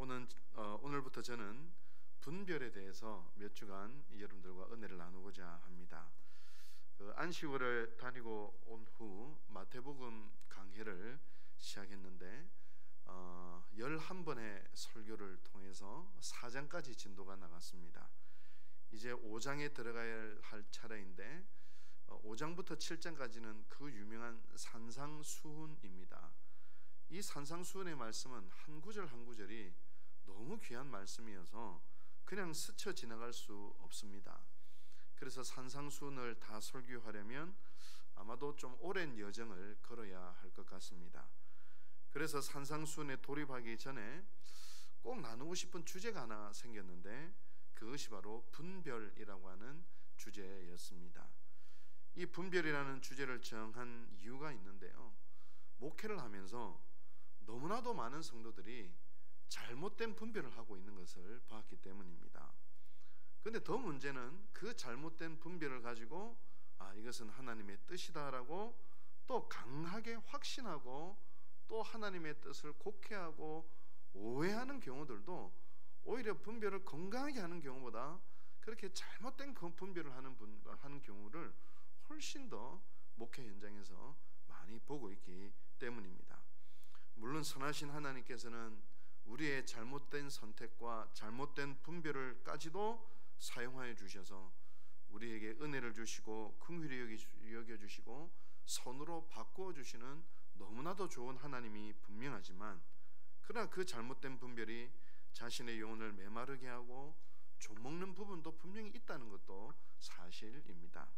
오늘부터 저는 분별에 대해서 몇 주간 여러분들과 은혜를 나누고자 합니다. 안식월을 다니고 온 후 마태복음 강해를 시작했는데 11번의 설교를 통해서 4장까지 진도가 나갔습니다. 이제 5장에 들어가야 할 차례인데 5장부터 7장까지는 그 유명한 산상수훈입니다. 이 산상수훈의 말씀은 한 구절 한 구절이 너무 귀한 말씀이어서 그냥 스쳐 지나갈 수 없습니다. 그래서 산상수훈을 다 설교하려면 아마도 좀 오랜 여정을 걸어야 할 것 같습니다. 그래서 산상수훈에 돌입하기 전에 꼭 나누고 싶은 주제가 하나 생겼는데 그것이 바로 분별이라고 하는 주제였습니다. 이 분별이라는 주제를 정한 이유가 있는데요, 목회를 하면서 너무나도 많은 성도들이 잘못된 분별을 하고 있는 것을 봤기 때문입니다. 그런데 더 문제는 그 잘못된 분별을 가지고 이것은 하나님의 뜻이다라고 또 강하게 확신하고 또 하나님의 뜻을 곡해하고 오해하는 경우들도 오히려 분별을 건강하게 하는 경우보다 그렇게 잘못된 분별을 하는 경우를 훨씬 더 목회 현장에서 많이 보고 있기 때문입니다. 물론 선하신 하나님께서는 우리의 잘못된 선택과 잘못된 분별을까지도 사용하여 주셔서 우리에게 은혜를 주시고 긍휼히 여겨주시고 선으로 바꾸어 주시는 너무나도 좋은 하나님이 분명하지만, 그러나 그 잘못된 분별이 자신의 영혼을 메마르게 하고 좀먹는 부분도 분명히 있다는 것도 사실입니다.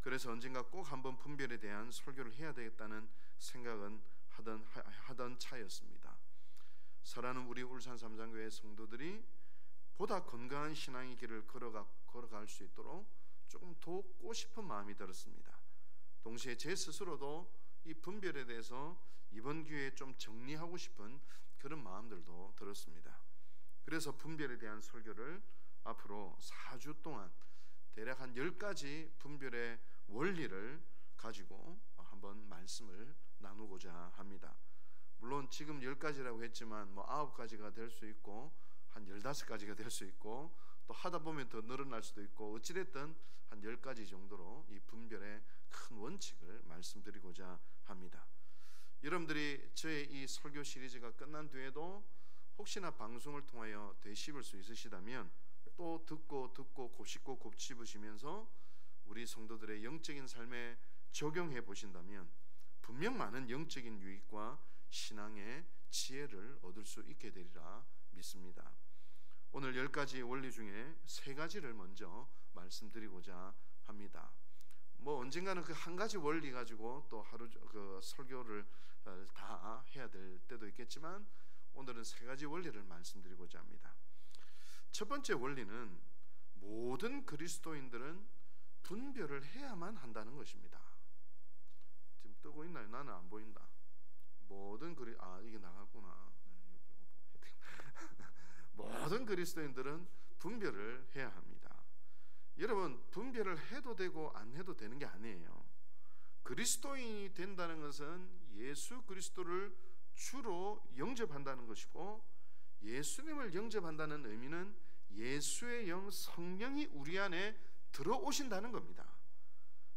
그래서 언젠가 꼭 한번 분별에 대한 설교를 해야 되겠다는 생각은 하던 차였습니다. 사랑하는 우리 울산 삼장교회 성도들이 보다 건강한 신앙의 길을 걸어갈 수 있도록 조금 돕고 싶은 마음이 들었습니다. 동시에 제 스스로도 이 분별에 대해서 이번 기회에 좀 정리하고 싶은 그런 마음들도 들었습니다. 그래서 분별에 대한 설교를 앞으로 4주 동안 대략 한 10가지 분별의 원리를 가지고 한번 말씀을 나누고자 합니다. 물론 지금 10가지라고 했지만 9가지가 될 수 있고 한 15가지가 될 수 있고 또 하다 보면 더 늘어날 수도 있고 어찌됐든 한 10가지 정도로 이 분별의 큰 원칙을 말씀드리고자 합니다. 여러분들이 저의 이 설교 시리즈가 끝난 뒤에도 혹시나 방송을 통하여 되씹을 수 있으시다면 또 듣고 곱씹고 곱씹으시면서 우리 성도들의 영적인 삶에 적용해 보신다면 분명 많은 영적인 유익과 신앙의 지혜를 얻을 수 있게 되리라 믿습니다. 오늘 10가지 원리 중에 3가지를 먼저 말씀드리고자 합니다. 언젠가는 그 한 가지 원리 가지고 또 하루 그 설교를 다 해야 될 때도 있겠지만 오늘은 3가지 원리를 말씀드리고자 합니다. 첫 번째 원리는 모든 그리스도인들은 분별을 해야만 한다는 것입니다. 지금 뜨고 있나요? 나는 안 보인다. 이게 나갔구나. 모든 그리스도인들은 분별을 해야 합니다. 여러분, 분별을 해도 되고 안 해도 되는 게 아니에요. 그리스도인이 된다는 것은 예수 그리스도를 주로 영접한다는 것이고, 예수님을 영접한다는 의미는 예수의 영 성령이 우리 안에 들어오신다는 겁니다.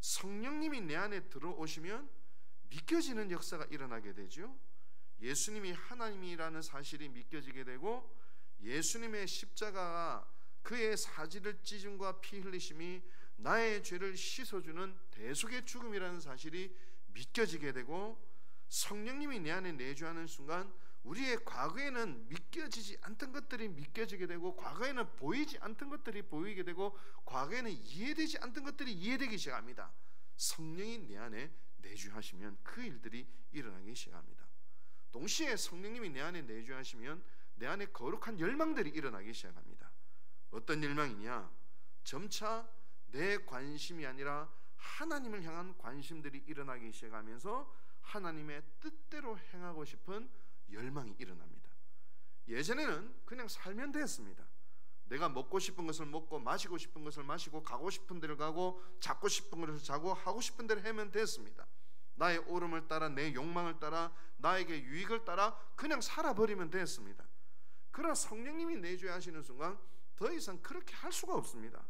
성령님이 내 안에 들어오시면 믿겨지는 역사가 일어나게 되죠. 예수님이 하나님이라는 사실이 믿겨지게 되고, 예수님의 십자가가 그의 사지를 찢음과 피 흘리심이 나의 죄를 씻어주는 대속의 죽음이라는 사실이 믿겨지게 되고, 성령님이 내 안에 내주하는 순간 우리의 과거에는 믿겨지지 않던 것들이 믿겨지게 되고, 과거에는 보이지 않던 것들이 보이게 되고, 과거에는 이해되지 않던 것들이 이해되기 시작합니다. 성령이 내 안에 내주하시면 그 일들이 일어나기 시작합니다. 동시에 성령님이 내 안에 내주하시면 내 안에 거룩한 열망들이 일어나기 시작합니다. 어떤 열망이냐? 점차 내 관심이 아니라 하나님을 향한 관심들이 일어나기 시작하면서 하나님의 뜻대로 행하고 싶은 열망이 일어납니다. 예전에는 그냥 살면 됐습니다. 내가 먹고 싶은 것을 먹고 마시고 싶은 것을 마시고 가고 싶은 데를 가고 잡고 싶은 것을 자고 하고 싶은 데를 하면 됐습니다. 나의 오름을 따라 내 욕망을 따라 나에게 유익을 따라 그냥 살아버리면 됐습니다. 그러나 성령님이 내주하시는 순간 더 이상 그렇게 할 수가 없습니다.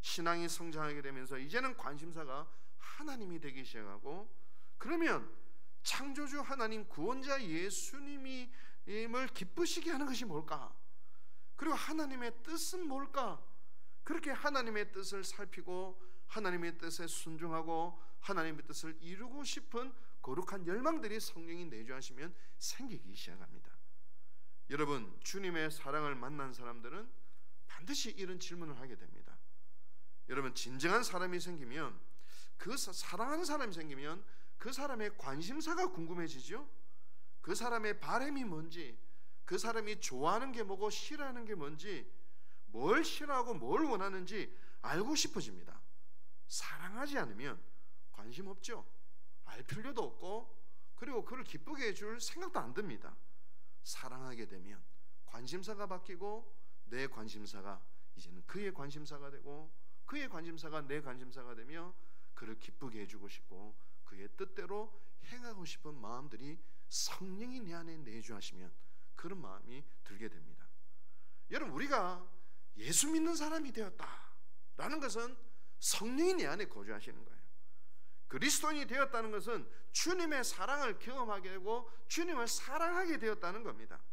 신앙이 성장하게 되면서 이제는 관심사가 하나님이 되기 시작하고, 그러면 창조주 하나님, 구원자 예수님을 기쁘시게 하는 것이 뭘까? 그리고 하나님의 뜻은 뭘까? 그렇게 하나님의 뜻을 살피고 하나님의 뜻에 순종하고 하나님의 뜻을 이루고 싶은 거룩한 열망들이 성령이 내주하시면 생기기 시작합니다. 여러분, 주님의 사랑을 만난 사람들은 반드시 이런 질문을 하게 됩니다. 여러분, 진정한 사람이 생기면, 그 사랑하는 사람이 생기면 그 사람의 관심사가 궁금해지죠. 그 사람의 바람이 뭔지, 그 사람이 좋아하는 게 뭐고 싫어하는 게 뭔지, 뭘 싫어하고 뭘 원하는지 알고 싶어집니다. 사랑하지 않으면 관심 없죠. 알 필요도 없고, 그리고 그를 기쁘게 해줄 생각도 안 듭니다. 사랑하게 되면 관심사가 바뀌고, 내 관심사가 이제는 그의 관심사가 되고, 그의 관심사가 내 관심사가 되며 그를 기쁘게 해주고 싶고 그의 뜻대로 행하고 싶은 마음들이 성령이 내 안에 내주하시면 그런 마음이 들게 됩니다. 여러분, 우리가 예수 믿는 사람이 되었다라는 것은 성령이 내 안에 거주하시는 거예요. 그리스도인이 되었다는 것은 주님의 사랑을 경험하게 되고 주님을 사랑하게 되었다는 겁니다.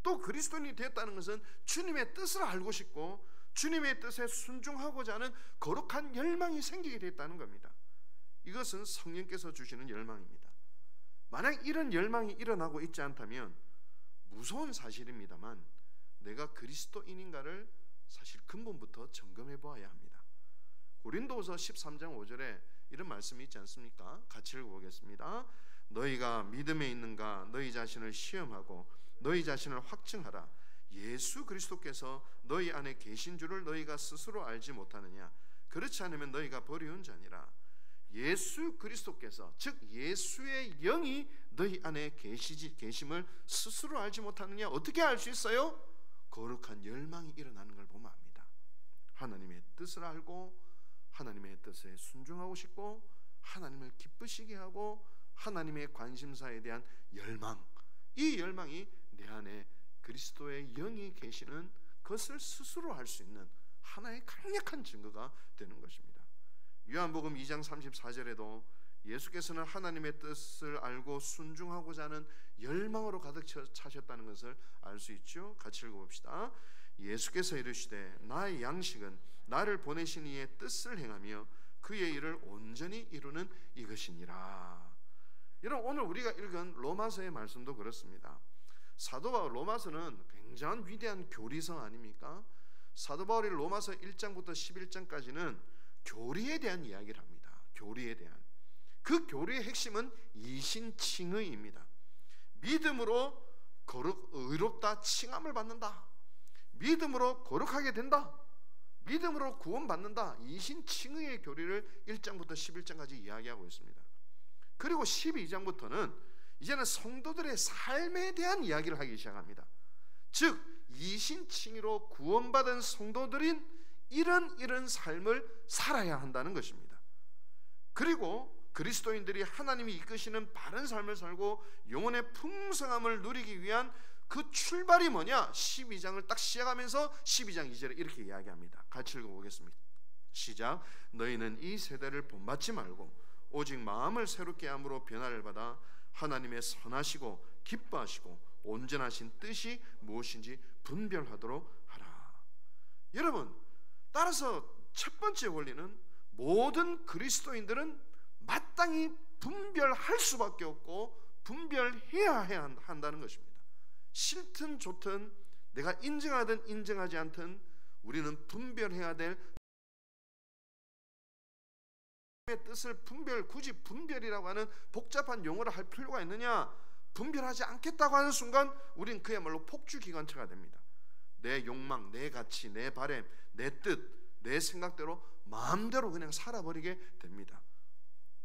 또 그리스도인이 되었다는 것은 주님의 뜻을 알고 싶고 주님의 뜻에 순종하고자 하는 거룩한 열망이 생기게 됐다는 겁니다. 이것은 성령께서 주시는 열망입니다. 만약 이런 열망이 일어나고 있지 않다면 무서운 사실입니다만 내가 그리스도인인가를 사실 근본부터 점검해 보아야 합니다. 고린도후서 13장 5절에 이런 말씀이 있지 않습니까? 같이 읽어보겠습니다. 너희가 믿음에 있는가 너희 자신을 시험하고 너희 자신을 확증하라. 예수 그리스도께서 너희 안에 계신 줄을 너희가 스스로 알지 못하느냐? 그렇지 않으면 너희가 버리운 자니라. 예수 그리스도께서, 즉 예수의 영이 너희 안에 계심을 스스로 알지 못하느냐? 어떻게 알 수 있어요? 거룩한 열망이 일어나는 걸 보면 압니다. 하나님의 뜻을 알고 하나님의 뜻에 순종하고 싶고 하나님을 기쁘시게 하고 하나님의 관심사에 대한 열망, 이 열망이 내 안에 그리스도의 영이 계시는 것을 스스로 알 수 있는 하나의 강력한 증거가 되는 것입니다. 요한복음 2장 34절에도 예수께서는 하나님의 뜻을 알고 순종하고자 하는 열망으로 가득 차셨다는 것을 알 수 있죠. 같이 읽어봅시다. 예수께서 이르시되 나의 양식은 나를 보내신 이의 뜻을 행하며 그의 일을 온전히 이루는 이것이니라. 여러분, 오늘 우리가 읽은 로마서의 말씀도 그렇습니다. 사도 바울, 로마서는 굉장한 위대한 교리서 아닙니까? 사도 바울이 로마서 1장부터 11장까지는 교리에 대한 이야기를 합니다. 교리에 대한, 그 교리의 핵심은 이신칭의입니다. 믿음으로 의롭다 칭함을 받는다, 믿음으로 거룩하게 된다, 믿음으로 구원받는다, 이신칭의의 교리를 1장부터 11장까지 이야기하고 있습니다. 그리고 12장부터는 이제는 성도들의 삶에 대한 이야기를 하기 시작합니다. 즉 이신칭의로 구원받은 성도들인 이런 삶을 살아야 한다는 것입니다. 그리고 그리스도인들이 하나님이 이끄시는 바른 삶을 살고 영혼의 풍성함을 누리기 위한 그 출발이 뭐냐? 12장을 딱 시작하면서 12장 2절에 이렇게 이야기합니다. 같이 읽어보겠습니다. 시작. 너희는 이 세대를 본받지 말고 오직 마음을 새롭게 함으로 변화를 받아 하나님의 선하시고 기뻐하시고 온전하신 뜻이 무엇인지 분별하도록 하라. 여러분, 따라서 첫 번째 원리는 모든 그리스도인들은 마땅히 분별할 수밖에 없고 분별해야 한다는 것입니다. 싫든 좋든 내가 인정하든 인정하지 않든 우리는 분별해야 될 뜻을 굳이 분별이라고 하는 복잡한 용어를 할 필요가 있느냐? 분별하지 않겠다고 하는 순간 우린 그야말로 폭주기관차가 됩니다. 내 욕망, 내 가치, 내 바람, 내 뜻, 내 생각대로 마음대로 그냥 살아버리게 됩니다.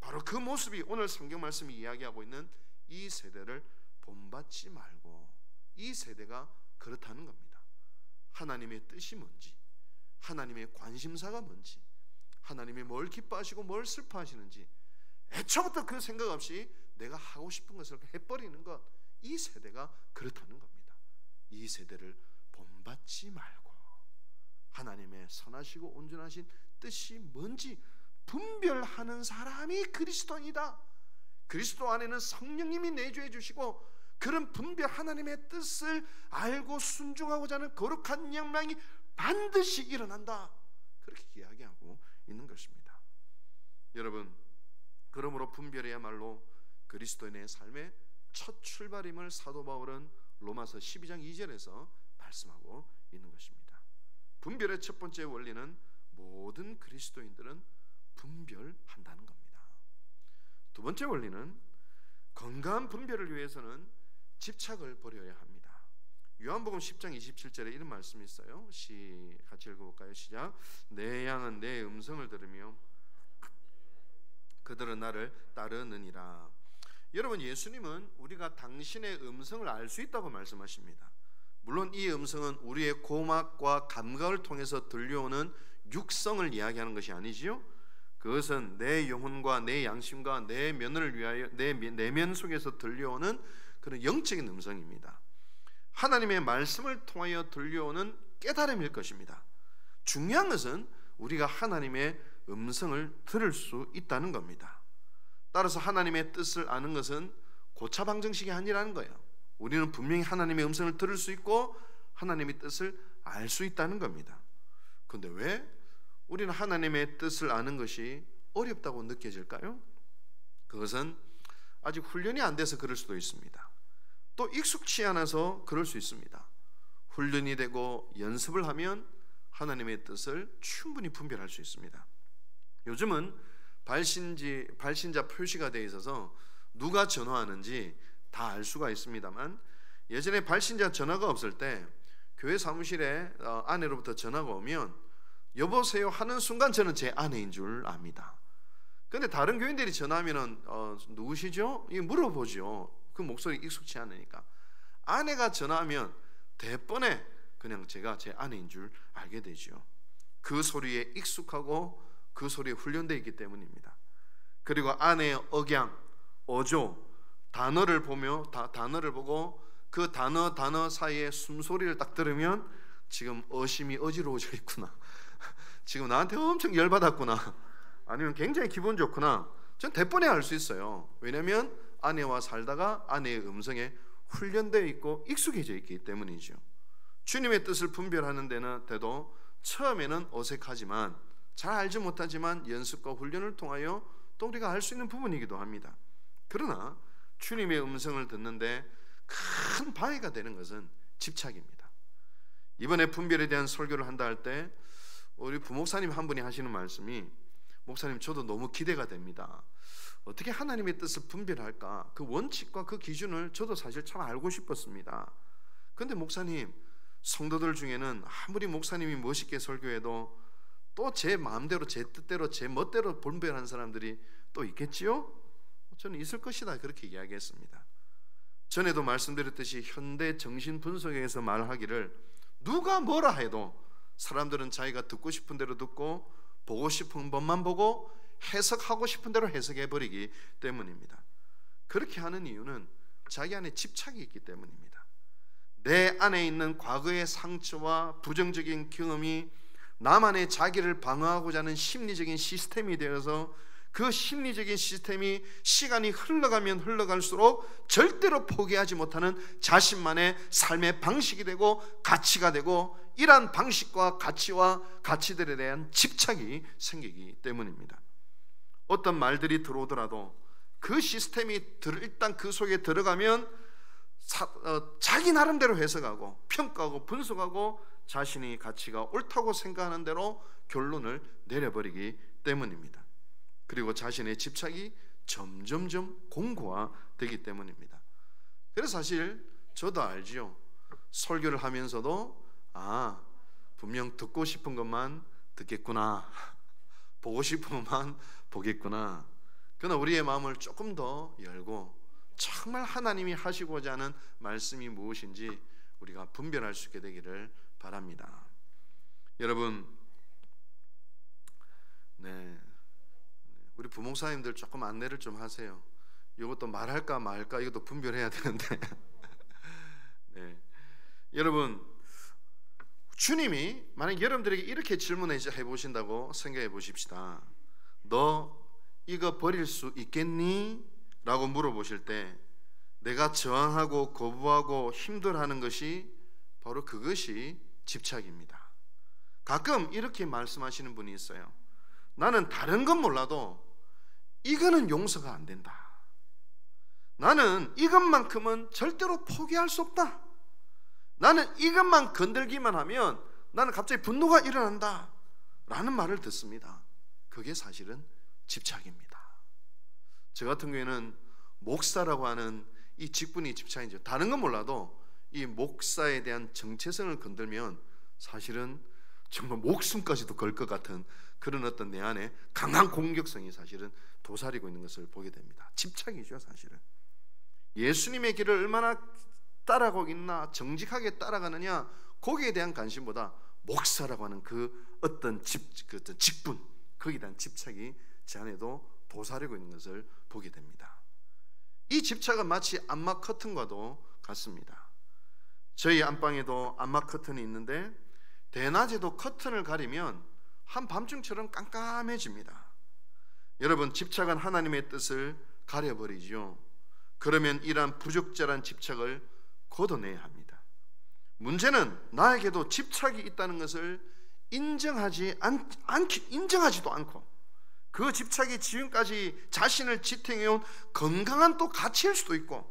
바로 그 모습이 오늘 성경 말씀이 이야기하고 있는 이 세대를 본받지 말고, 이 세대가 그렇다는 겁니다. 하나님의 뜻이 뭔지, 하나님의 관심사가 뭔지, 하나님이 뭘 기뻐하시고 뭘 슬퍼하시는지 애초부터 그 생각 없이 내가 하고 싶은 것을 해버리는 것, 이 세대가 그렇다는 겁니다. 이 세대를 본받지 말고 하나님의 선하시고 온전하신 뜻이 뭔지 분별하는 사람이 그리스도인이다. 그리스도 안에는 성령님이 내주해 주시고 그런 분별, 하나님의 뜻을 알고 순종하고자 하는 거룩한 역량이 반드시 일어난다. 그렇게 이야기하고 있는 것입니다. 여러분, 그러므로 분별이야말로 그리스도인의 삶의 첫 출발임을 사도 바울은 로마서 12장 2절에서 말씀하고 있는 것입니다. 분별의 첫 번째 원리는 모든 그리스도인들은 분별한다는 겁니다. 두 번째 원리는 건강한 분별을 위해서는 집착을 버려야 합니다. 요한복음 10장 27절에 이런 말씀이 있어요. 같이 읽어볼까요? 시작. 내 양은 내 음성을 들으며 그들은 나를 따르느니라. 여러분, 예수님은 우리가 당신의 음성을 알 수 있다고 말씀하십니다. 물론 이 음성은 우리의 고막과 감각을 통해서 들려오는 육성을 이야기하는 것이 아니지요. 그것은 내 영혼과 내 양심과 내 면을 위하여 내 내면 속에서 들려오는 그런 영적인 음성입니다. 하나님의 말씀을 통하여 들려오는 깨달음일 것입니다. 중요한 것은 우리가 하나님의 음성을 들을 수 있다는 겁니다. 따라서 하나님의 뜻을 아는 것은 고차방정식이 아니라는 거예요. 우리는 분명히 하나님의 음성을 들을 수 있고 하나님의 뜻을 알 수 있다는 겁니다. 그런데 왜 우리는 하나님의 뜻을 아는 것이 어렵다고 느껴질까요? 그것은 아직 훈련이 안 돼서 그럴 수도 있습니다. 또 익숙치 않아서 그럴 수 있습니다. 훈련이 되고 연습을 하면 하나님의 뜻을 충분히 분별할 수 있습니다. 요즘은 발신자 표시가 되어 있어서 누가 전화하는지 다 알 수가 있습니다만, 예전에 발신자 전화가 없을 때 교회 사무실에 아내로부터 전화가 오면 여보세요 하는 순간 저는 제 아내인 줄 압니다. 그런데 다른 교인들이 전화하면 누구시죠? 이거 물어보죠. 그 목소리 익숙치 않으니까. 아내가 전화하면 대번에 그냥 제가 제 아내인 줄 알게 되죠. 그 소리에 익숙하고 그 소리에 훈련되어 있기 때문입니다. 그리고 아내의 억양, 어조, 단어를 보고 그 단어 사이에 숨소리를 딱 들으면 지금 어심이 어지러워져 있구나, 지금 나한테 엄청 열받았구나, 아니면 굉장히 기분 좋구나, 전 대번에 알 수 있어요. 왜냐하면 아내와 살다가 아내의 음성에 훈련되어 있고 익숙해져 있기 때문이죠. 주님의 뜻을 분별하는 데도 처음에는 어색하지만, 잘 알지 못하지만 연습과 훈련을 통하여 또 우리가 알 수 있는 부분이기도 합니다. 그러나 주님의 음성을 듣는데 큰 방해가 되는 것은 집착입니다. 이번에 분별에 대한 설교를 한다 할 때 우리 부목사님 한 분이 하시는 말씀이, 목사님 저도 너무 기대가 됩니다. 어떻게 하나님의 뜻을 분별할까? 그 원칙과 그 기준을 저도 사실 참 알고 싶었습니다. 그런데 목사님, 성도들 중에는 아무리 목사님이 멋있게 설교해도 또 제 마음대로, 제 뜻대로, 제 멋대로 분별하는 사람들이 또 있겠지요? 저는 있을 것이다, 그렇게 이야기했습니다. 전에도 말씀드렸듯이 현대 정신분석에서 말하기를, 누가 뭐라 해도 사람들은 자기가 듣고 싶은 대로 듣고 보고 싶은 것만 보고 해석하고 싶은 대로 해석해버리기 때문입니다. 그렇게 하는 이유는 자기 안에 집착이 있기 때문입니다. 내 안에 있는 과거의 상처와 부정적인 경험이 나만의 자기를 방어하고자 하는 심리적인 시스템이 되어서 그 심리적인 시스템이 시간이 흘러가면 흘러갈수록 절대로 포기하지 못하는 자신만의 삶의 방식이 되고 가치가 되고, 이러한 방식과 가치와 가치들에 대한 집착이 생기기 때문입니다. 어떤 말들이 들어오더라도 그 시스템이 일단 그 속에 들어가면 자기 나름대로 해석하고 평가하고 분석하고 자신의 가치가 옳다고 생각하는 대로 결론을 내려버리기 때문입니다. 그리고 자신의 집착이 점점점 공고화되기 때문입니다. 그래서 사실 저도 알지요. 설교를 하면서도 분명 듣고 싶은 것만 듣겠구나, 보고 싶은 것만 보겠구나. 그러나 우리의 마음을 조금 더 열고 정말 하나님이 하시고자 하는 말씀이 무엇인지 우리가 분별할 수 있게 되기를 바랍니다. 여러분, 우리 부목사님들 조금 안내를 좀 하세요. 이것도 말할까 말까 이것도 분별해야 되는데 여러분, 주님이 만약 여러분들에게 이렇게 질문해 보신다고 생각해 보십시다. 너 이거 버릴 수 있겠니? 라고 물어보실 때 내가 저항하고 거부하고 힘들어하는 것이 바로 그것이 집착입니다. 가끔 이렇게 말씀하시는 분이 있어요. 나는 다른 건 몰라도 이거는 용서가 안 된다. 나는 이것만큼은 절대로 포기할 수 없다. 나는 이것만 건들기만 하면 나는 갑자기 분노가 일어난다 라는 말을 듣습니다. 그게 사실은 집착입니다. 저 같은 경우에는 목사라고 하는 이 직분이 집착이죠. 다른 건 몰라도 이 목사에 대한 정체성을 건들면 사실은 정말 목숨까지도 걸 것 같은 그런 어떤 내 안에 강한 공격성이 사실은 도사리고 있는 것을 보게 됩니다. 집착이죠, 사실은. 예수님의 길을 얼마나 따라가고 있나, 정직하게 따라가느냐, 거기에 대한 관심보다 목사라고 하는 그 어떤 직분, 거기에 대한 집착이 제 안에도 도사리고 있는 것을 보게 됩니다. 이 집착은 마치 안마 커튼과도 같습니다. 저희 안방에도 안마 커튼이 있는데 대낮에도 커튼을 가리면 한밤중처럼 깜깜해집니다. 여러분, 집착은 하나님의 뜻을 가려버리죠. 그러면 이러한 부적절한 집착을 걷어내야 합니다. 문제는 나에게도 집착이 있다는 것을 인정하지도 않고 그 집착이 지금까지 자신을 지탱해온 건강한 또 가치일 수도 있고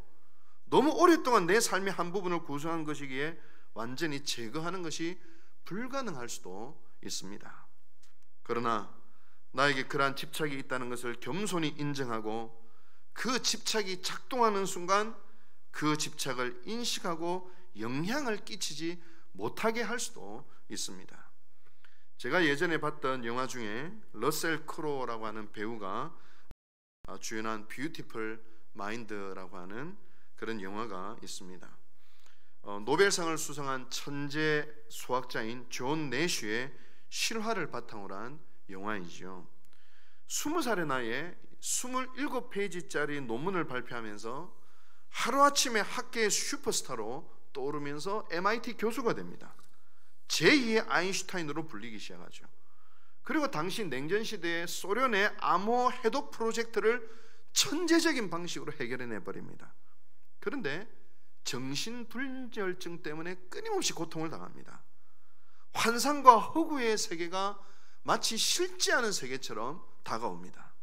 너무 오랫동안 내 삶의 한 부분을 구성한 것이기에 완전히 제거하는 것이 불가능할 수도 있습니다. 그러나 나에게 그러한 집착이 있다는 것을 겸손히 인정하고 그 집착이 작동하는 순간 그 집착을 인식하고 영향을 끼치지 못하게 할 수도 있습니다. 제가 예전에 봤던 영화 중에 러셀 크로우라고 하는 배우가 주연한 뷰티풀 마인드라고 하는 그런 영화가 있습니다. 노벨상을 수상한 천재 수학자인 존 내쉬의 실화를 바탕으로 한 영화이죠. 20살의 나이에 27페이지짜리 논문을 발표하면서 하루아침에 학계의 슈퍼스타로 떠오르면서 MIT 교수가 됩니다. 제2의 아인슈타인으로 불리기 시작하죠. 그리고 당시 냉전시대의 소련의 암호 해독 프로젝트를 천재적인 방식으로 해결해내버립니다. 그런데 정신분열증 때문에 끊임없이 고통을 당합니다. 환상과 허구의 세계가 마치 실제 않은 세계처럼 다가옵니다.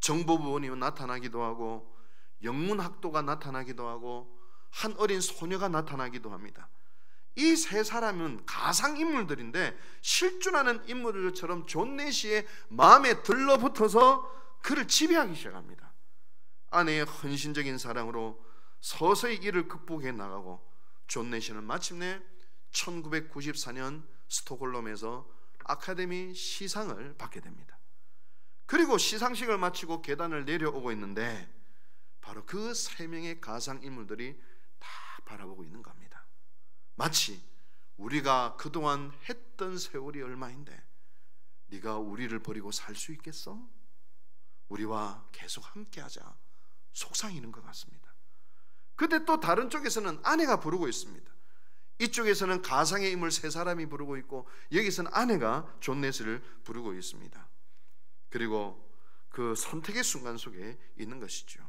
정보부원이 나타나기도 하고 영문학도가 나타나기도 하고 한 어린 소녀가 나타나기도 합니다. 이 세 사람은 가상인물들인데 실존하는 인물들처럼 존 내시의 마음에 들러붙어서 그를 지배하기 시작합니다. 아내의 헌신적인 사랑으로 서서히 이를 극복해 나가고 존 내시는 마침내 1994년 스톡홀름에서 아카데미 시상을 받게 됩니다. 그리고 시상식을 마치고 계단을 내려오고 있는데 바로 그 세 명의 가상인물들이 다 바라보고 있는 겁니다. 마치 우리가 그동안 했던 세월이 얼마인데 네가 우리를 버리고 살 수 있겠어? 우리와 계속 함께하자 속상이는 것 같습니다. 근데 또 다른 쪽에서는 아내가 부르고 있습니다. 이쪽에서는 가상의 인물 세 사람이 부르고 있고 여기서는 아내가 존 내시를 부르고 있습니다. 그리고 그 선택의 순간 속에 있는 것이죠.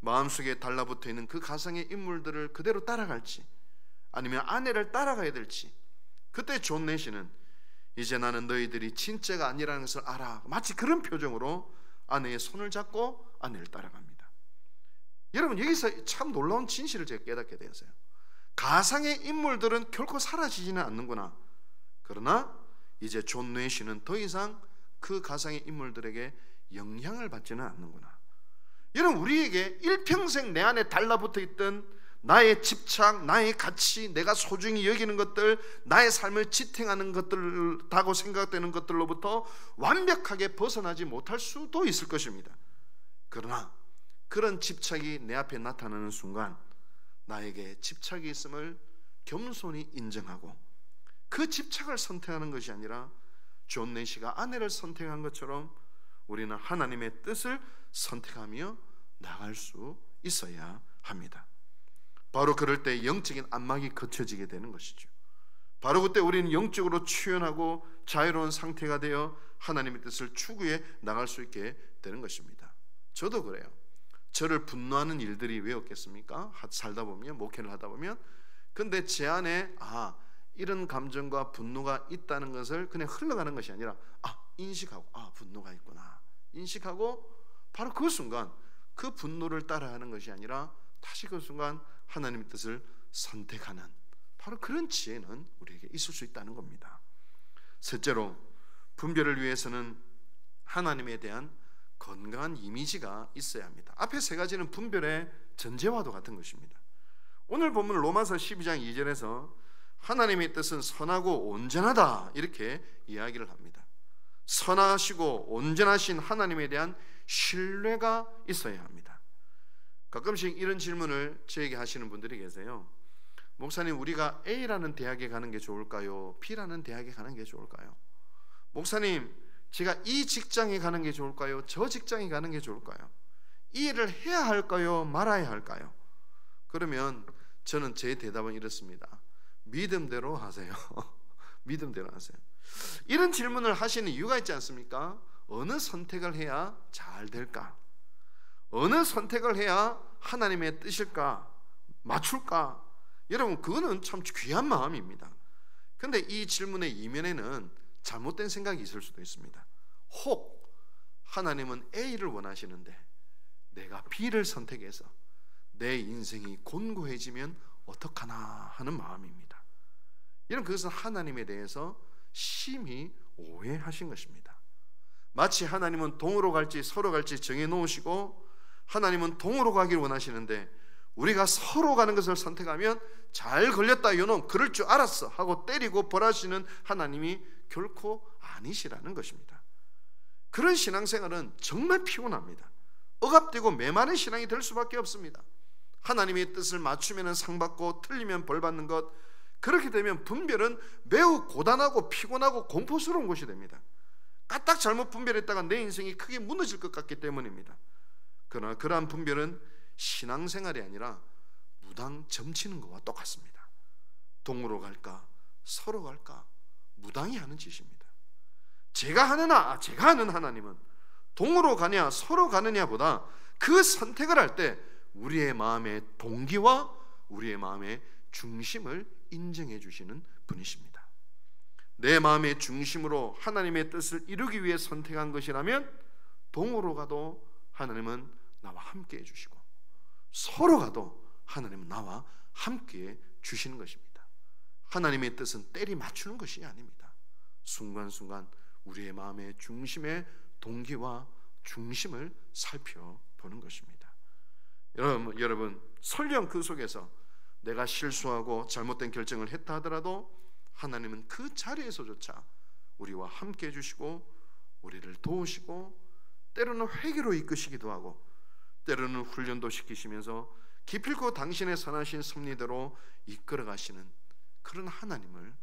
마음속에 달라붙어 있는 그 가상의 인물들을 그대로 따라갈지 아니면 아내를 따라가야 될지. 그때 존 내시는 이제 나는 너희들이 진짜가 아니라는 것을 알아, 마치 그런 표정으로 아내의 손을 잡고 아내를 따라갑니다. 여러분, 여기서 참 놀라운 진실을 제가 깨닫게 되었어요. 가상의 인물들은 결코 사라지지는 않는구나. 그러나 이제 존 내시는 더 이상 그 가상의 인물들에게 영향을 받지는 않는구나. 여러분, 우리에게 일평생 내 안에 달라붙어 있던 나의 집착, 나의 가치, 내가 소중히 여기는 것들, 나의 삶을 지탱하는 것들다고 생각되는 것들로부터 완벽하게 벗어나지 못할 수도 있을 것입니다. 그러나 그런 집착이 내 앞에 나타나는 순간 나에게 집착이 있음을 겸손히 인정하고 그 집착을 선택하는 것이 아니라 존 내시가 아내를 선택한 것처럼 우리는 하나님의 뜻을 선택하며 나갈 수 있어야 합니다. 바로 그럴 때 영적인 안막이 걷혀지게 되는 것이죠. 바로 그때 우리는 영적으로 추연하고 자유로운 상태가 되어 하나님의 뜻을 추구해 나갈 수 있게 되는 것입니다. 저도 그래요. 저를 분노하는 일들이 왜 없겠습니까? 살다 보면, 목회를 하다 보면. 근데 제 안에 이런 감정과 분노가 있다는 것을 그냥 흘러가는 것이 아니라 인식하고 분노가 있구나 인식하고 바로 그 순간 그 분노를 따라하는 것이 아니라 다시 그 순간 하나님의 뜻을 선택하는 바로 그런 지혜는 우리에게 있을 수 있다는 겁니다. 셋째로, 분별을 위해서는 하나님에 대한 건강한 이미지가 있어야 합니다. 앞에 세 가지는 분별의 전제와도 같은 것입니다. 오늘 본문 로마서 12장 2절에서 하나님의 뜻은 선하고 온전하다 이렇게 이야기를 합니다. 선하시고 온전하신 하나님에 대한 신뢰가 있어야 합니다. 가끔씩 이런 질문을 저에게 하시는 분들이 계세요. 목사님, 우리가 A라는 대학에 가는 게 좋을까요? B라는 대학에 가는 게 좋을까요? 목사님, 제가 이 직장에 가는 게 좋을까요? 저 직장에 가는 게 좋을까요? 이 일을 해야 할까요? 말아야 할까요? 그러면 저는 제 대답은 이렇습니다. 믿음대로 하세요. 믿음대로 하세요. 이런 질문을 하시는 이유가 있지 않습니까? 어느 선택을 해야 잘 될까? 어느 선택을 해야 하나님의 뜻일까? 맞출까? 여러분, 그거는 참 귀한 마음입니다. 근데 이 질문의 이면에는 잘못된 생각이 있을 수도 있습니다. 혹 하나님은 A를 원하시는데 내가 B를 선택해서 내 인생이 곤고해지면 어떡하나 하는 마음입니다. 이런 그것은 하나님에 대해서 심히 오해하신 것입니다. 마치 하나님은 동으로 갈지 서로 갈지 정해놓으시고 하나님은 동으로 가길 원하시는데 우리가 서로 가는 것을 선택하면 잘 걸렸다 요놈 그럴 줄 알았어 하고 때리고 벌하시는 하나님이 결코 아니시라는 것입니다. 그런 신앙생활은 정말 피곤합니다. 억압되고 메마른 신앙이 될 수밖에 없습니다. 하나님의 뜻을 맞추면 상 받고 틀리면 벌 받는 것, 그렇게 되면 분별은 매우 고단하고 피곤하고 공포스러운 것이 됩니다. 까딱 잘못 분별했다가 내 인생이 크게 무너질 것 같기 때문입니다. 그러나 그러한 분별은 신앙생활이 아니라 무당 점치는 것과 똑같습니다. 동으로 갈까 서로 갈까 무당이 하는 짓입니다. 제가 하는 하나님은 동으로 가냐 서로 가느냐 보다 그 선택을 할 때 우리의 마음의 동기와 우리의 마음의 중심을 인정해 주시는 분이십니다. 내 마음의 중심으로 하나님의 뜻을 이루기 위해 선택한 것이라면 동으로 가도 하나님은 나와 함께 해주시고 서로 가도 하나님은 나와 함께 주시는 것입니다. 하나님의 뜻은 때리 맞추는 것이 아닙니다. 순간순간 우리의 마음의 중심의 동기와 중심을 살펴보는 것입니다. 여러분 설령 그 속에서 내가 실수하고 잘못된 결정을 했다 하더라도 하나님은 그 자리에서조차 우리와 함께 해주시고 우리를 도우시고 때로는 회개로 이끄시기도 하고 때로는 훈련도 시키시면서 기필코 당신의 선하신 섭리대로 이끌어 가시는 그런 하나님을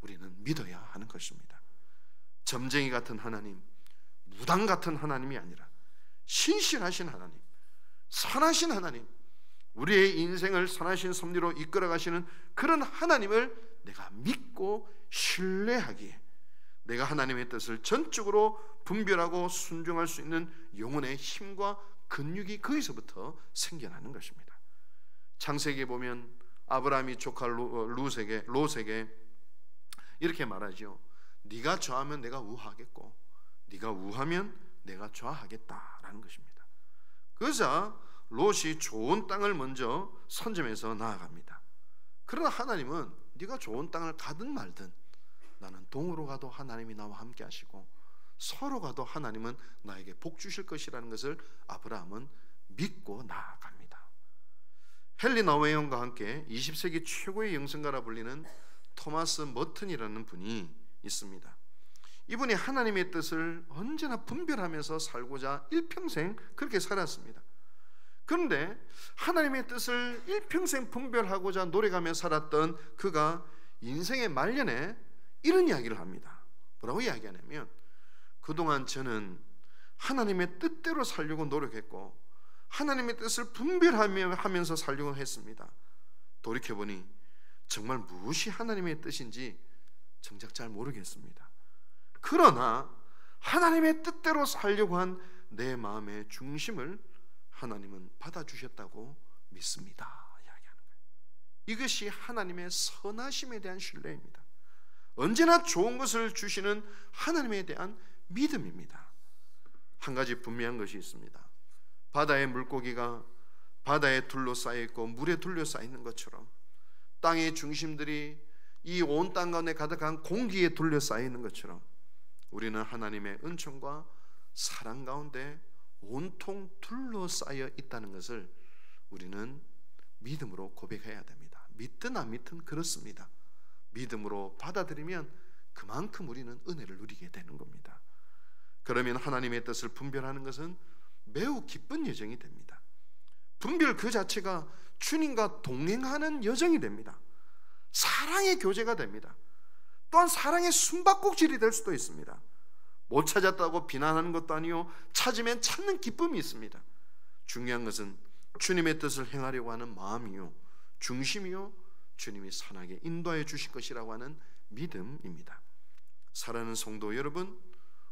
우리는 믿어야 하는 것입니다. 점쟁이 같은 하나님, 무당 같은 하나님이 아니라 신실하신 하나님, 선하신 하나님, 우리의 인생을 선하신 섭리로 이끌어 가시는 그런 하나님을 내가 믿고 신뢰하기에 내가 하나님의 뜻을 전적으로 분별하고 순종할 수 있는 영혼의 힘과 근육이 거기서부터 생겨나는 것입니다. 창세기에 보면 아브라함이 조카 롯에게 이렇게 말하죠. 네가 좌하면 내가 우하겠고 네가 우하면 내가 좌하겠다라는 것입니다. 그러자 롯이 좋은 땅을 먼저 선점해서 나아갑니다. 그러나 하나님은 네가 좋은 땅을 가든 말든 나는 동으로 가도 하나님이 나와 함께 하시고 서로 가도 하나님은 나에게 복 주실 것이라는 것을 아브라함은 믿고 나아갑니다. 헨리 나우에형과 함께 20세기 최고의 영성가라 불리는 토마스 머튼이라는 분이 있습니다. 이분이 하나님의 뜻을 언제나 분별하면서 살고자 일평생 그렇게 살았습니다. 그런데 하나님의 뜻을 일평생 분별하고자 노력하며 살았던 그가 인생의 말년에 이런 이야기를 합니다. 뭐라고 이야기하냐면 그동안 저는 하나님의 뜻대로 살려고 노력했고 하나님의 뜻을 분별하면서 살려고 했습니다. 돌이켜보니 정말 무엇이 하나님의 뜻인지 정작 잘 모르겠습니다. 그러나 하나님의 뜻대로 살려고 한 내 마음의 중심을 하나님은 받아주셨다고 믿습니다. 이야기하는 거예요. 이것이 하나님의 선하심에 대한 신뢰입니다. 언제나 좋은 것을 주시는 하나님에 대한 믿음입니다. 한 가지 분명한 것이 있습니다. 바다의 물고기가 바다에 둘러싸여 있고 물에 둘러싸여 있는 것처럼 땅의 중심들이 이 온 땅 가운데 가득한 공기에 둘러싸여 있는 것처럼 우리는 하나님의 은총과 사랑 가운데 온통 둘러싸여 있다는 것을 우리는 믿음으로 고백해야 됩니다. 믿든 안 믿든 그렇습니다. 믿음으로 받아들이면 그만큼 우리는 은혜를 누리게 되는 겁니다. 그러면 하나님의 뜻을 분별하는 것은 매우 기쁜 여정이 됩니다. 분별 그 자체가 주님과 동행하는 여정이 됩니다. 사랑의 교제가 됩니다. 또한 사랑의 숨바꼭질이 될 수도 있습니다. 못 찾았다고 비난하는 것도 아니요, 찾으면 찾는 기쁨이 있습니다. 중요한 것은 주님의 뜻을 행하려고 하는 마음이요, 중심이요, 주님이 선하게 인도해 주실 것이라고 하는 믿음입니다. 사랑하는 성도 여러분,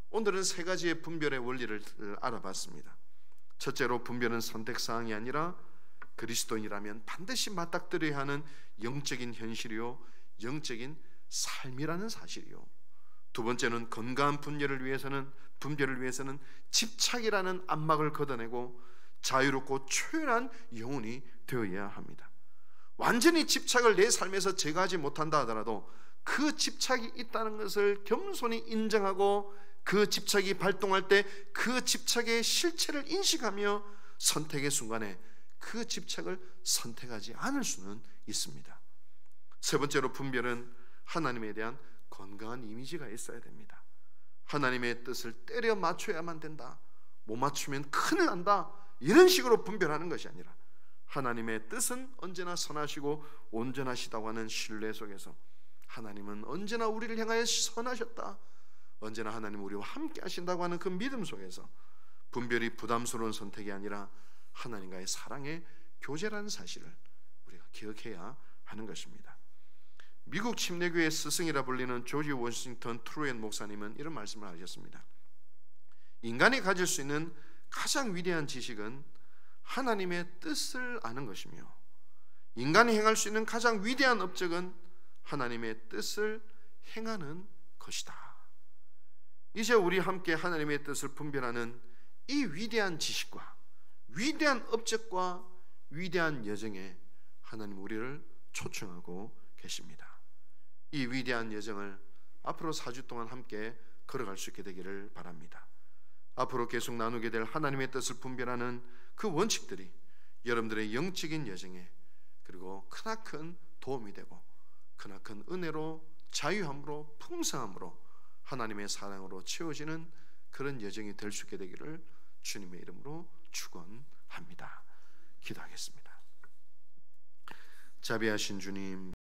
오늘은 세 가지의 분별의 원리를 알아봤습니다. 첫째로, 분별은 선택사항이 아니라 그리스도인이라면 반드시 맞닥뜨려야 하는 영적인 현실이요, 영적인 삶이라는 사실이요. 두 번째는, 건강한 분별을 위해서는 집착이라는 압박을 걷어내고 자유롭고 초연한 영혼이 되어야 합니다. 완전히 집착을 내 삶에서 제거하지 못한다 하더라도 그 집착이 있다는 것을 겸손히 인정하고 그 집착이 발동할 때 그 집착의 실체를 인식하며 선택의 순간에 그 집착을 선택하지 않을 수는 있습니다. 세 번째로, 분별은 하나님에 대한 건강한 이미지가 있어야 됩니다. 하나님의 뜻을 때려 맞춰야만 된다, 못 맞추면 큰일 난다, 이런 식으로 분별하는 것이 아니라 하나님의 뜻은 언제나 선하시고 온전하시다고 하는 신뢰 속에서 하나님은 언제나 우리를 향하여 선하셨다, 언제나 하나님 우리와 함께 하신다고 하는 그 믿음 속에서 분별이 부담스러운 선택이 아니라 하나님과의 사랑의 교제라는 사실을 우리가 기억해야 하는 것입니다. 미국 침례교회의 스승이라 불리는 조지 워싱턴 트루엔 목사님은 이런 말씀을 하셨습니다. 인간이 가질 수 있는 가장 위대한 지식은 하나님의 뜻을 아는 것이며, 인간이 행할 수 있는 가장 위대한 업적은 하나님의 뜻을 행하는 것이다. 이제 우리 함께 하나님의 뜻을 분별하는 이 위대한 지식과 위대한 업적과 위대한 여정에 하나님 우리를 초청하고 계십니다. 이 위대한 여정을 앞으로 4주 동안 함께 걸어갈 수 있게 되기를 바랍니다. 앞으로 계속 나누게 될 하나님의 뜻을 분별하는 그 원칙들이 여러분들의 영적인 여정에, 그리고 크나큰 도움이 되고 크나큰 은혜로, 자유함으로, 풍성함으로, 하나님의 사랑으로 채워지는 그런 여정이 될 수 있게 되기를 주님의 이름으로 축원합니다. 기도하겠습니다. 자비하신 주님,